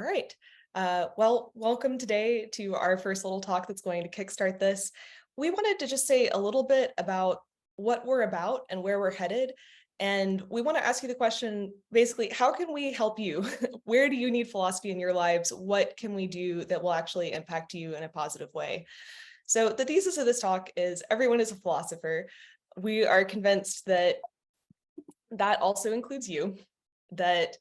right. Well, welcome today to our first little talk that's going to kickstart this. We wanted to just say a little bit about what we're about and where we're headed. And we want to ask you the question, basically, how can we help you? Where do you need philosophy in your lives? What can we do that will actually impact you in a positive way? So the thesis of this talk is everyone is a philosopher. We are convinced that that also includes you, that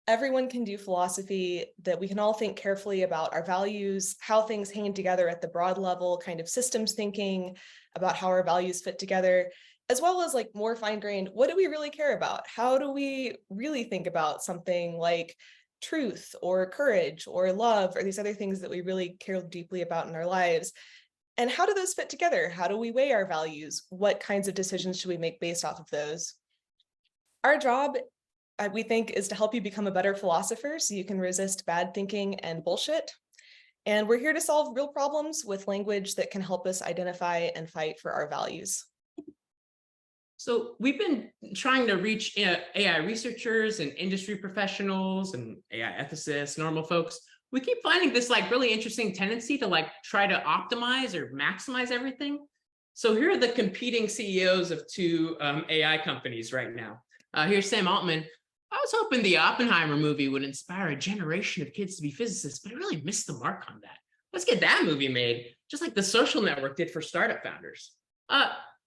everyone can do philosophy, that we can all think carefully about our values, how things hang together at the broad level, kind of systems thinking about how our values fit together, as well as like more fine-grained, what do we really care about? How do we really think about something like truth or courage or love or these other things that we really care deeply about in our lives? And how do those fit together? How do we weigh our values? What kinds of decisions should we make based off of those? Our job, we think, is to help you become a better philosopher so you can resist bad thinking and bullshit. And we're here to solve real problems with language that can help us identify and fight for our values. So we've been trying to reach AI researchers and industry professionals and AI ethicists, normal folks. We keep finding this like really interesting tendency to like try to optimize or maximize everything. So here are the competing CEOs of two AI companies right now. Here's Sam Altman. I was hoping the Oppenheimer movie would inspire a generation of kids to be physicists, but I really missed the mark on that. Let's get that movie made, just like The Social Network did for startup founders.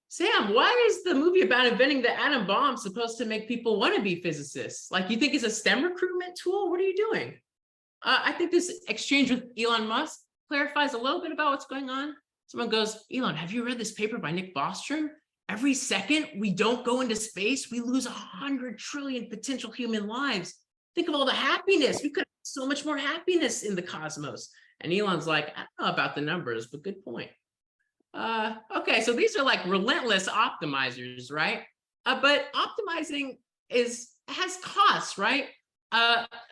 Sam, why is the movie about inventing the atom bomb supposed to make people want to be physicists? Like, you think it's a STEM recruitment tool? What are you doing? I think this exchange with Elon Musk clarifies a little bit about what's going on. Someone goes, Elon, have you read this paper by Nick Bostrom? Every second we don't go into space, we lose 100 trillion potential human lives. Think of all the happiness. We could have so much more happiness in the cosmos. And Elon's like, I don't know about the numbers, but good point. Okay, so these are like relentless optimizers, right? But optimizing has costs, right?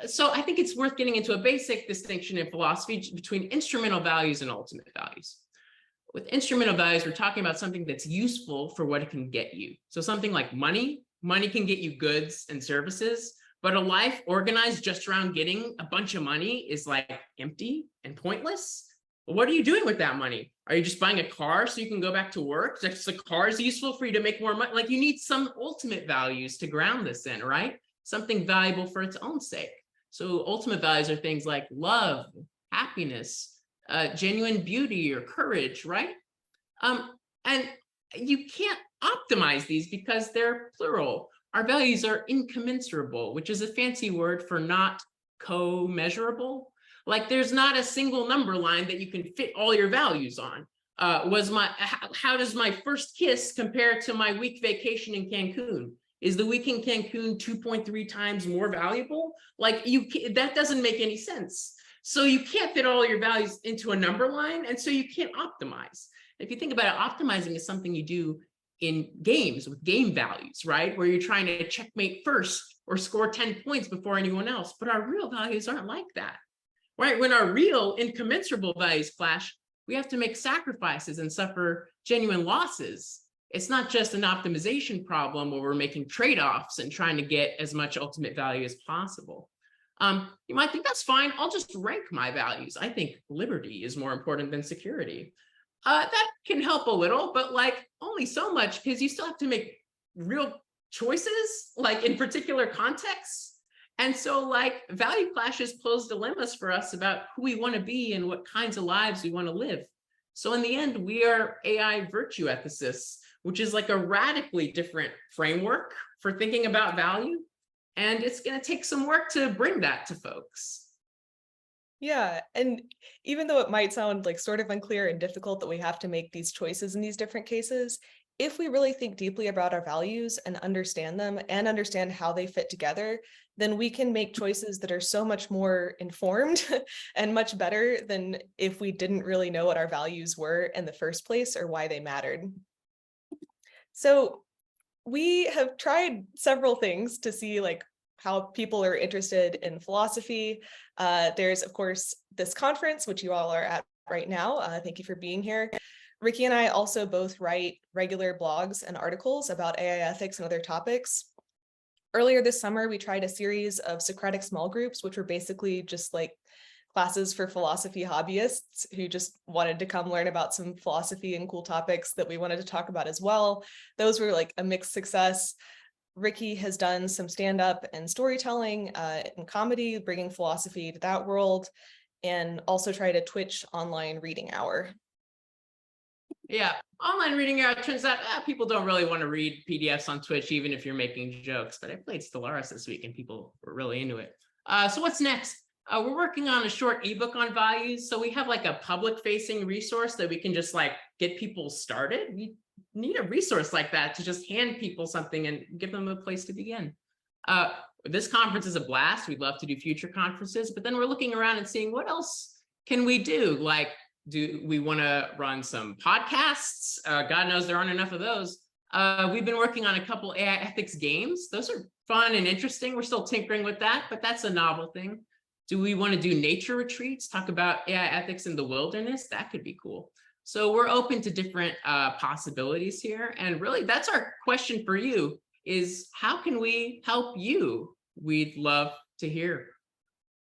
So I think it's worth getting into a basic distinction in philosophy between instrumental values and ultimate values. With instrumental values, we're talking about something that's useful for what it can get you. So something like money can get you goods and services, but a life organized just around getting a bunch of money is like empty and pointless. What are you doing with that money? Are you just buying a car so you can go back to work? Just the car is useful for you to make more money. Like, you need some ultimate values to ground this in, right? Something valuable for its own sake. So ultimate values are things like love, happiness, genuine beauty or courage, right? And you can't optimize these because they're plural. Our values are incommensurable, which is a fancy word for not co-measurable. Like, there's not a single number line that you can fit all your values on. How does my first kiss compare to my week vacation in Cancun? Is the week in Cancun 2.3 times more valuable? Like, that doesn't make any sense. So you can't fit all your values into a number line, and so you can't optimize. If you think about it, optimizing is something you do in games with game values, right? Where you're trying to checkmate first or score 10 points before anyone else. But our real values aren't like that, right? When our real incommensurable values clash, we have to make sacrifices and suffer genuine losses. It's not just an optimization problem where we're making trade-offs and trying to get as much ultimate value as possible. You might think that's fine. I'll just rank my values. I think liberty is more important than security. That can help a little, but like only so much, because you still have to make real choices, like in particular contexts. And so like value clashes pose dilemmas for us about who we want to be and what kinds of lives we want to live. So in the end, we are AI virtue ethicists, which is like a radically different framework for thinking about value. And it's going to take some work to bring that to folks. Yeah, and even though it might sound like sort of unclear and difficult that we have to make these choices in these different cases, if we really think deeply about our values and understand them and understand how they fit together, then we can make choices that are so much more informed and much better than if we didn't really know what our values were in the first place or why they mattered. So we have tried several things to see like how people are interested in philosophy. There's, of course, this conference, which you all are at right now. Thank you for being here. Ricky and I also both write regular blogs and articles about AI ethics and other topics. Earlier this summer, we tried a series of Socratic small groups, which were basically just like classes for philosophy hobbyists who just wanted to come learn about some philosophy and cool topics that we wanted to talk about as well. Those were like a mixed success. Ricky has done some stand-up and storytelling and comedy, bringing philosophy to that world, and also tried a Twitch online reading hour. Yeah, online reading out turns out people don't really want to read PDFs on Twitch, even if you're making jokes. But I played Stellaris this week, and people were really into it. So what's next? We're working on a short ebook on values. So we have like a public-facing resource that we can just like get people started. We need a resource like that to just hand people something and give them a place to begin. This conference is a blast. We'd love to do future conferences, but then we're looking around and seeing what else can we do? Like, do we want to run some podcasts? God knows there aren't enough of those. We've been working on a couple AI ethics games. Those are fun and interesting. We're still tinkering with that, but that's a novel thing. Do we want to do nature retreats, talk about AI ethics in the wilderness? That could be cool. So we're open to different possibilities here. And really, that's our question for you is how can we help you? We'd love to hear